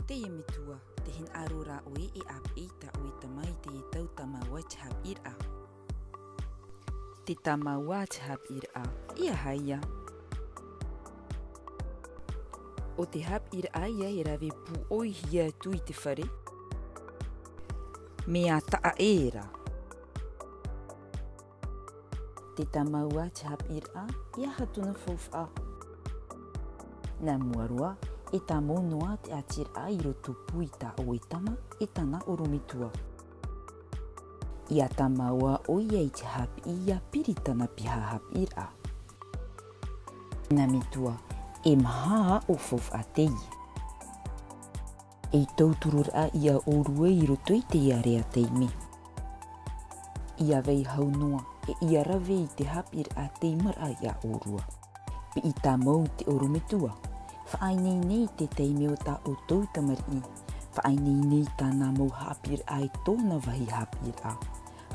Teie metua, te hin arura oe e aita oe tamai te tau Tāmauā te hō'ira'a. Te Tāmauā te hō'ira'a, ia haia. O te hō'ira'a ia e rawe pu oi hia tui te whare. Mea tā'oe. Te Tāmauā te hō'ira'a, ia hatuna whawha. Nā muarua, e tā monoa te natirara i roto pui tā'oe tama e tāna orometua. Ia Tāmauā o ia i te hō'ia piri tāna piha hō'ira'a. Nā metua e maha o whawha Teie. E tūru'ira'a ia orue i roto i te area teime. Ia vei haunoa e ia rawe i te hō'ira'a teimara ia orua. Pe i Tāmauā te orometua. Whainei te teime o tā outou tamari'i. Whainei tāna mau āpe'era'a e tōna wahi āpe'era'a.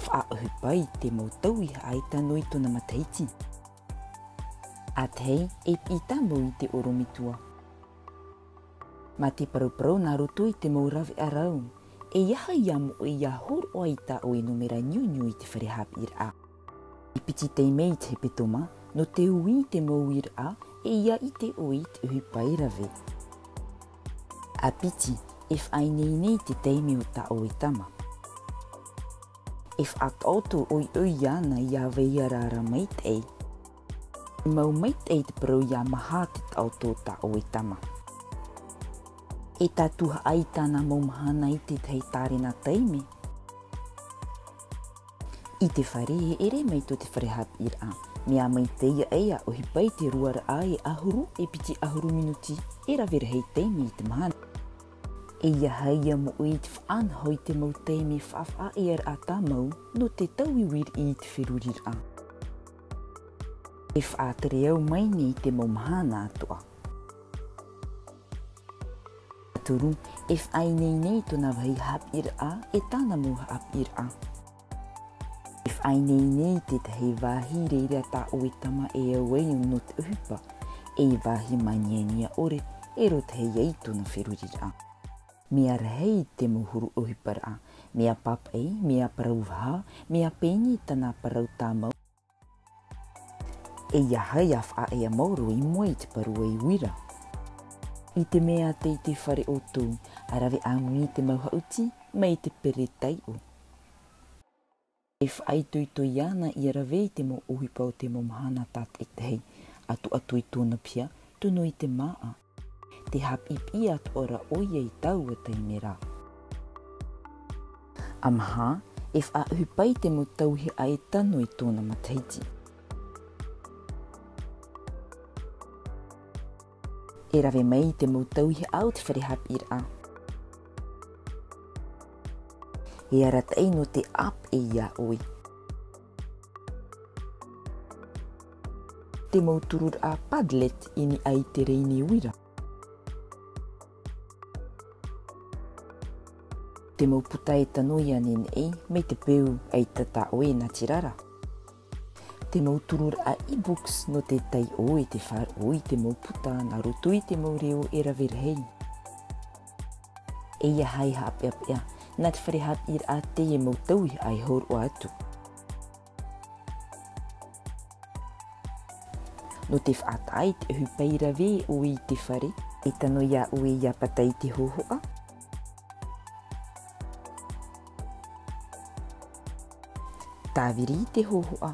Whaauhipai te mau tau i aita noi tōna mataiti. A Teie e i Tāmauā i te orometua. Ma te parauparau nā roto i te mau rawe arau. E iaha ia mo e ia hōro'ahia tā'oe no mera niu i te whare āpe'era'a. I piti teime i te Département, no te ui te mau uira e ia i te oi te uhipai rawe. A piti e whainei te teime o tā'oe tama. E whaatautu oi ana ia veiarara maitei. I mau maitei te parau ia maha te tāutu o tā'oe tama. E tātuha ai tāna mau mahana i te tei tārena teime. I te whare e ere mai tō te whare āpe'era'a. Mea mai Teie eia o hipai te roa'a e ahuru e piti ahuru minuti e rawe hei teime i te mahana. E ia haia mo i te whaanhoi te mau teime whawha e a Tāmauā no te tau i uira i te wherurira'a. E whaatere au mai nei te mau mahana atoa. Tauturu e whainei tōna wahi āpe'era'a e tāna mau āpe'era'a. Whainei te tahi wāhi reira tā'oe tama e awei no te uhipa e wāhi maniania ore e rotahei ei tōna wherurira'a. Mea rahei te muhuru uhipara'a, mea papai, mea parauparau, mea peni tāna parau Tāmauā. E iahai a whaea mauro i mua i te parua i uira. I te mea te whare outou, a rawe āmui te mauhauti, mai te piri taio. E whaitoi ana i rawe te mo uhipa o te mo mahana tāt e tehi, atu i tōna pia, tono i te maa. Te hō'ipi atu ora oia i tau a teime rā. Amaha, e whauhipai te mo tauhi ai tano i tōna mataiti. E rawe mai te mo tauhi au te whare āpe'era'a. E aratai no te āpe'era'a oe. Te mau tūru'ira'a PADLETS ini ai te rēni uira. Te mau puta e tano ia nene'i me te peu aita tā'oe natirara. Te mau tūru'ira'a e-books no te taioe te whāroe te mau puta na roto i te mau reo e rawe hei. E ia hai āpe'era'a. Nā te whare āpe'era'a Teie mau tauhi ai hōro'ahia atu. No te whaatai te uhipai rawe o i te whare, e tano ia ue ia patai te hōho'a. Tāwiri te hōho'a.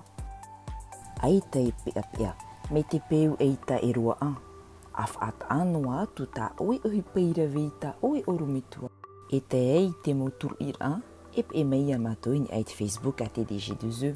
Aita e pe'apea, me te peu aita e roa'a. A whaatanoa atu tā'oe uhipai rawe tā'oe orometua. E Teie te mau tūru'ira'a e pe meia mātou ni ai te Facebook a te DG2.